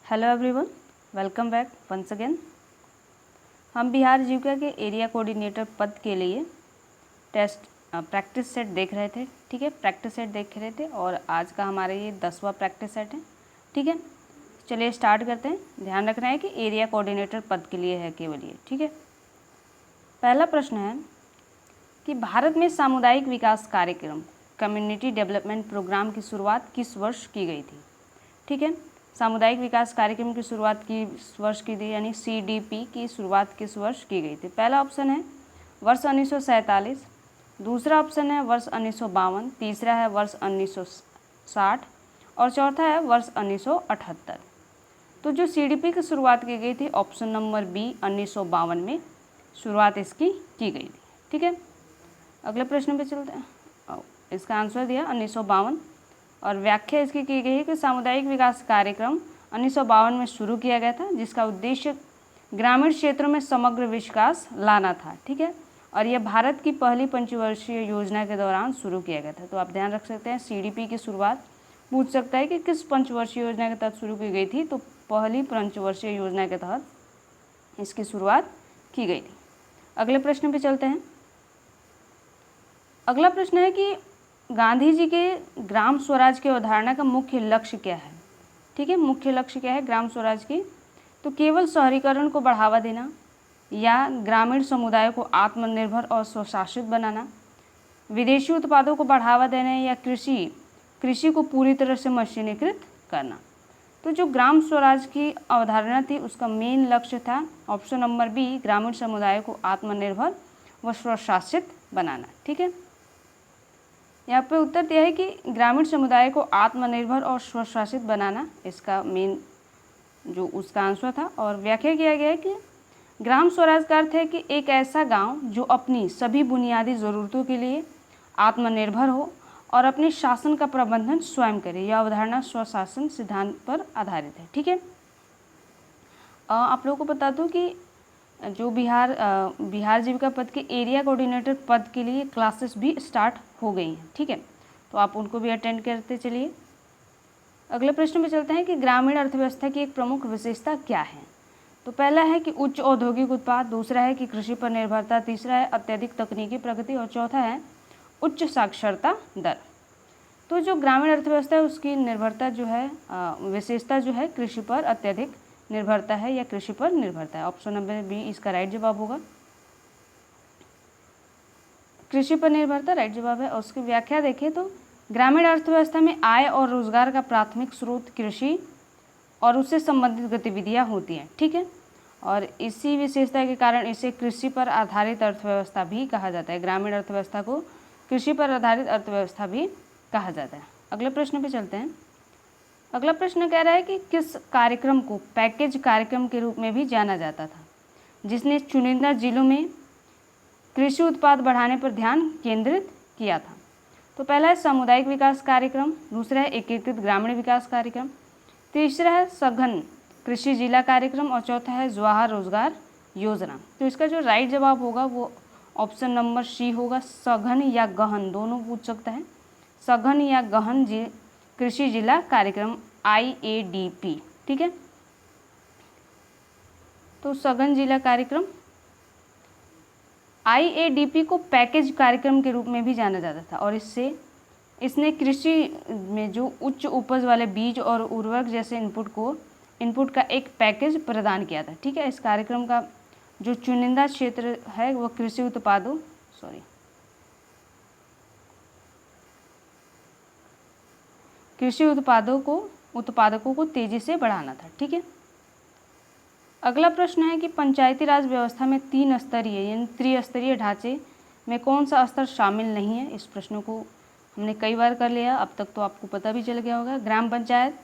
Hello everyone, welcome back once again. हम बिहार जीविका के area coordinator पद के लिए प्रैक्टिस सेट देख रहे थे। ठीक है, प्रैक्टिस सेट देख रहे थे और आज का हमारा ये 10वां प्रैक्टिस सेट है। ठीक है, चलिए स्टार्ट करते हैं। ध्यान रखना है कि एरिया कोऑर्डिनेटर पद के लिए है केवल ये। ठीक है, पहला प्रश्न है कि भारत में सामुदायिक विकास कार्यक्रम कम्युनिटी डेवलपमेंट प्रोग्राम की शुरुआत किस वर्ष की गई थी। ठीक है, सामुदायिक विकास कार्यक्रम की शुरुआत किस वर्ष की थी, यानी CDP की शुरुआत किस वर्ष की गई थी। पहला ऑप्शन है वर्ष 1947, दूसरा ऑप्शन है वर्ष 1952, तीसरा है वर्ष 1960 और चौथा है वर्ष 1978। तो जो CDP की शुरुआत की गई थी ऑप्शन नंबर बी 1952 में शुरुआत इसकी की गई थी। ठीक है, अगले प्रश्न पे चलते हैं। इसका आंसर दिया 1952 और व्याख्या इसकी की गई है कि सामुदायिक विकास कार्यक्रम 1952 में शुरू किया गया था, जिसका उद्देश्य ग्रामीण क्षेत्रों में समग्र विकास लाना था। ठीक है, और यह भारत की पहली पंचवर्षीय योजना के दौरान शुरू किया गया था। तो आप ध्यान रख सकते हैं CDP की शुरुआत पूछ सकता है कि किस पंचवर्षीय योजना के तहत शुरू की गई थी, तो पहली पंचवर्षीय योजना के तहत इसकी शुरुआत की गई थी। अगले प्रश्न पे चलते हैं। अगला प्रश्न है कि गांधी जी के ग्राम स्वराज की अवधारणा का मुख्य लक्ष्य क्या है। ठीक है, मुख्य लक्ष्य क्या है ग्राम स्वराज की, तो केवल शहरीकरण को बढ़ावा देना या ग्रामीण समुदाय को आत्मनिर्भर और स्वशासित बनाना, विदेशी उत्पादों को बढ़ावा देना या कृषि को पूरी तरह से मशीनीकृत करना। तो जो ग्राम स्वराज की अवधारणा थी उसका मेन लक्ष्य था ऑप्शन नंबर बी, ग्रामीण समुदाय को आत्मनिर्भर व स्वशासित बनाना। ठीक है, यहाँ पे उत्तर दिया है कि ग्रामीण समुदाय को आत्मनिर्भर और स्वशासित बनाना इसका मेन जो उसका आंसर था। और व्याख्या किया गया है कि ग्राम स्वराज का अर्थ है कि एक ऐसा गांव जो अपनी सभी बुनियादी ज़रूरतों के लिए आत्मनिर्भर हो और अपने शासन का प्रबंधन स्वयं करे। यह अवधारणा स्वशासन सिद्धांत पर आधारित है। ठीक है, आप लोगों को बता दूं कि जो बिहार जीविका पद के एरिया कोऑर्डिनेटर पद के लिए क्लासेस भी स्टार्ट हो गई हैं। ठीक है, तो आप उनको भी अटेंड करते चलिए। अगले प्रश्न में चलते हैं कि ग्रामीण अर्थव्यवस्था की एक प्रमुख विशेषता क्या है। तो पहला है कि उच्च औद्योगिक उत्पाद, दूसरा है कि कृषि पर निर्भरता, तीसरा है अत्यधिक तकनीकी प्रगति और चौथा है उच्च साक्षरता दर। तो जो ग्रामीण अर्थव्यवस्था है उसकी निर्भरता जो है विशेषता जो है कृषि पर अत्यधिक निर्भरता है या कृषि पर निर्भरता है। ऑप्शन नंबर बी इसका राइट जवाब होगा, कृषि पर निर्भरता राइट जवाब है। और उसकी व्याख्या देखें तो ग्रामीण अर्थव्यवस्था में आय और रोजगार का प्राथमिक स्रोत कृषि और उससे संबंधित गतिविधियां होती हैं। ठीक है, और इसी विशेषता के कारण इसे कृषि पर आधारित अर्थव्यवस्था भी कहा जाता है। ग्रामीण अर्थव्यवस्था को कृषि पर आधारित अर्थव्यवस्था भी कहा जाता है। अगले प्रश्न पे चलते हैं। अगला प्रश्न कह रहा है कि किस कार्यक्रम को पैकेज कार्यक्रम के रूप में भी जाना जाता था, जिसने चुनिंदा जिलों में कृषि उत्पाद बढ़ाने पर ध्यान केंद्रित किया था। तो पहला है सामुदायिक विकास कार्यक्रम, दूसरा है एकीकृत ग्रामीण विकास कार्यक्रम, तीसरा है सघन कृषि जिला कार्यक्रम और चौथा है जवाहर रोजगार योजना। तो इसका जो राइट जवाब होगा वो ऑप्शन नंबर सी होगा, सघन या गहन दोनों पूछ सकता है। सघन या गहन कृषि जिला कार्यक्रम IADP। ठीक है, तो सघन जिला कार्यक्रम IADP को पैकेज कार्यक्रम के रूप में भी जाना जाता था और इसने कृषि में जो उच्च उपज वाले बीज और उर्वरक जैसे इनपुट का एक पैकेज प्रदान किया था। ठीक है, इस कार्यक्रम का जो चुनिंदा क्षेत्र है वह कृषि उत्पादकों को तेजी से बढ़ाना था। ठीक है, अगला प्रश्न है कि पंचायती राज व्यवस्था में 3 स्तरीय यानी त्रिस्तरीय ढांचे में कौन सा स्तर शामिल नहीं है। इस प्रश्न को हमने कई बार कर लिया, अब तक तो आपको पता भी चल गया होगा। ग्राम पंचायत,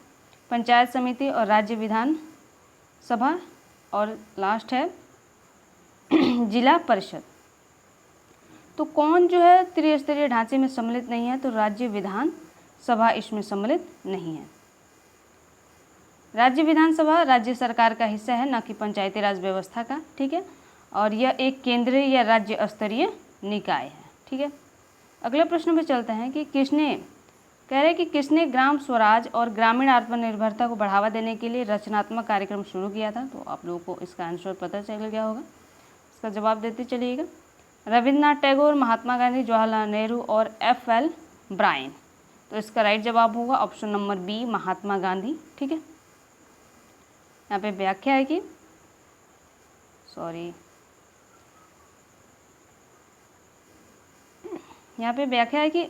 पंचायत समिति और राज्य विधान सभा और लास्ट है जिला परिषद। तो कौन जो है त्रिस्तरीय ढांचे में सम्मिलित नहीं है, तो राज्य विधान सभा इसमें सम्मिलित नहीं है। राज्य विधानसभा राज्य सरकार का हिस्सा है, न कि पंचायती राज व्यवस्था का। ठीक है, और यह एक केंद्रीय या राज्य स्तरीय निकाय है। ठीक है, अगले प्रश्न पे चलते हैं कि कह रहे हैं कि किसने ग्राम स्वराज और ग्रामीण आत्मनिर्भरता को बढ़ावा देने के लिए रचनात्मक कार्यक्रम शुरू किया था। तो आप लोगों को इसका आंसर पता चल गया होगा, इसका जवाब देते चलिएगा। रविन्द्रनाथ टैगोर, महात्मा गांधी, जवाहरलाल नेहरू और FL ब्रायन। तो इसका राइट जवाब होगा option number B, Mahatma Gandhi. ठीक है, यहाँ पे व्याख्या है कि यहाँ पे व्याख्या है कि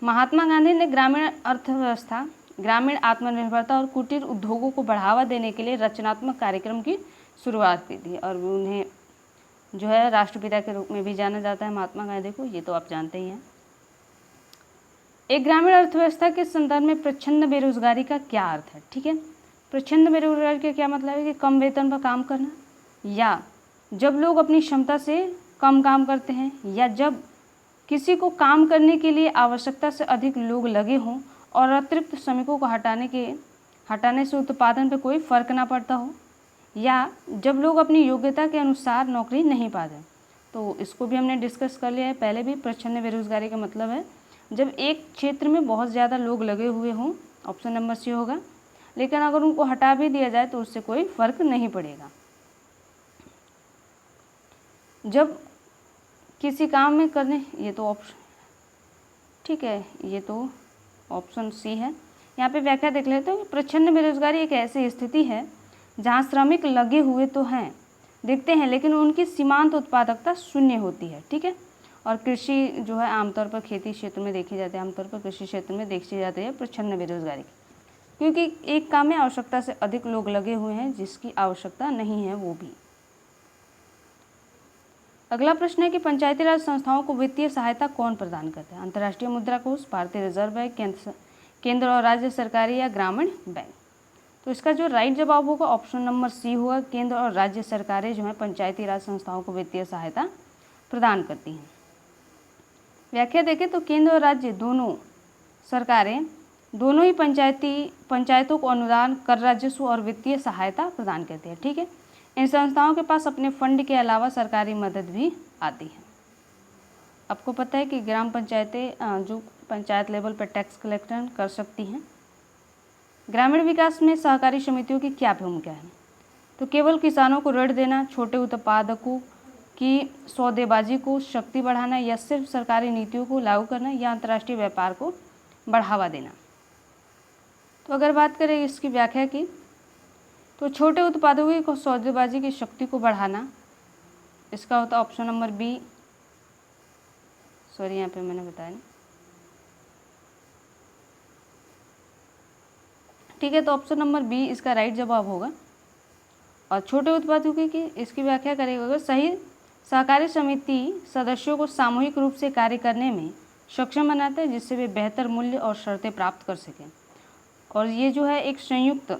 महात्मा गांधी ने ग्रामीण अर्थव्यवस्था, ग्रामीण आत्मनिर्भरता और कुटीर उद्योगों को बढ़ावा देने के लिए रचनात्मक कार्यक्रम की शुरुआत की थी। और उन्हें जो है राष्ट्रपिता के रूप में भी जाना जाता है महात्मा गांधी को, ये तो आप जानते ही हैं। एक ग्रामीण अर्थव्यवस्था के संदर्भ में प्रच्छन्न बेरोजगारी का क्या अर्थ है? ठीक है, प्रच्छन्न बेरोजगारी का क्या मतलब है कि कम वेतन पर काम करना, या जब लोग अपनी क्षमता से कम काम करते हैं, या जब किसी को काम करने के लिए आवश्यकता से अधिक लोग लगे हों और अतिरिक्त श्रमिकों को हटाने से उत्पादन पर कोई फर्क ना पड़ता हो, या जब लोग अपनी योग्यता के अनुसार नौकरी नहीं पाते। तो इसको भी हमने डिस्कस कर लिया है पहले भी। प्रच्छन्न बेरोजगारी का मतलब है जब एक क्षेत्र में बहुत ज़्यादा लोग लगे हुए हों, ऑप्शन नंबर सी होगा, लेकिन अगर उनको हटा भी दिया जाए तो उससे कोई फर्क नहीं पड़ेगा। जब किसी काम में करने, ये तो ऑप्शन, ठीक है, ये तो ऑप्शन सी है। यहाँ पे व्याख्या देख लेते हो। प्रच्छन्न बेरोजगारी एक ऐसी स्थिति है जहाँ श्रमिक लगे हुए तो हैं, दिखते हैं, लेकिन उनकी सीमांत उत्पादकता शून्य होती है। ठीक है, और कृषि जो है आमतौर पर खेती क्षेत्र में देखी जाती है, आमतौर पर कृषि क्षेत्र में देखी जाती है प्रच्छन्न बेरोजगारी, क्योंकि एक काम में आवश्यकता से अधिक लोग लगे हुए हैं जिसकी आवश्यकता नहीं है वो भी। अगला प्रश्न है कि पंचायती राज संस्थाओं को वित्तीय सहायता कौन प्रदान करता है? अंतर्राष्ट्रीय मुद्रा कोष, भारतीय रिजर्व बैंक, केंद्र और राज्य सरकारें, या ग्रामीण बैंक। तो इसका जो राइट जवाब होगा ऑप्शन नंबर सी होगा, केंद्र और राज्य सरकारें जो है पंचायती राज संस्थाओं को वित्तीय सहायता प्रदान करती हैं। व्याख्या देखें तो केंद्र और राज्य दोनों सरकारें दोनों ही पंचायतों को अनुदान, कर राजस्व और वित्तीय सहायता प्रदान करती है। ठीक है, इन संस्थाओं के पास अपने फंड के अलावा सरकारी मदद भी आती है। आपको पता है कि ग्राम पंचायतें जो पंचायत लेवल पर टैक्स कलेक्शन कर सकती हैं। ग्रामीण विकास में सहकारी समितियों की क्या भूमिका है? तो केवल किसानों को ऋण देना, छोटे उत्पादकों की सौदेबाजी को शक्ति बढ़ाना, या सिर्फ सरकारी नीतियों को लागू करना, या अंतर्राष्ट्रीय व्यापार को बढ़ावा देना। तो अगर बात करें इसकी व्याख्या की, तो छोटे उत्पादकों को सौदेबाजी की शक्ति को बढ़ाना, इसका होता है ऑप्शन नंबर बी। यहाँ पे मैंने बताया नहीं। ठीक है, तो ऑप्शन नंबर बी इसका राइट जवाब होगा। और छोटे उत्पादकों की इसकी व्याख्या करेगा, सही सहकारी समिति सदस्यों को सामूहिक रूप से कार्य करने में सक्षम बनाता है, जिससे वे बेहतर मूल्य और शर्तें प्राप्त कर सकें। और ये जो है एक संयुक्त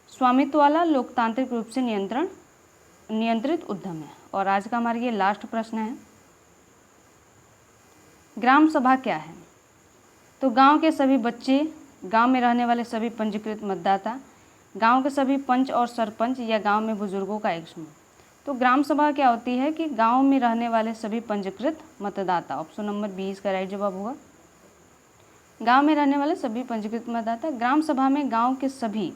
स्वामित्व वाला लोकतांत्रिक रूप से नियंत्रित उद्यम है। और आज का हमारा ये लास्ट प्रश्न है, ग्राम सभा क्या है? तो गांव के सभी बच्चे, गांव में रहने वाले सभी पंजीकृत मतदाता, गांव के सभी पंच और सरपंच, या गांव में बुजुर्गों का एक समूह। तो ग्राम सभा क्या होती है कि गांव में रहने वाले सभी पंजीकृत मतदाता, ऑप्शन नंबर बी इसका राइट जवाब होगा। गांव में रहने वाले सभी पंजीकृत मतदाता। ग्राम सभा में गांव के सभी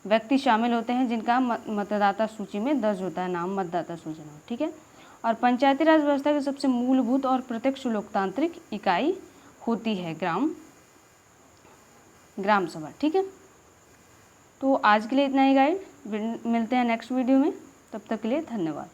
व्यक्ति शामिल होते हैं जिनका मतदाता सूची में दर्ज होता है नाम मतदाता सूची में। ठीक है, और पंचायती राज व्यवस्था की सबसे मूलभूत और प्रत्यक्ष लोकतांत्रिक इकाई होती है ग्राम सभा। ठीक है, तो आज के लिए इतना ही गाइड, मिलते हैं नेक्स्ट वीडियो में, तब तक के लिए धन्यवाद।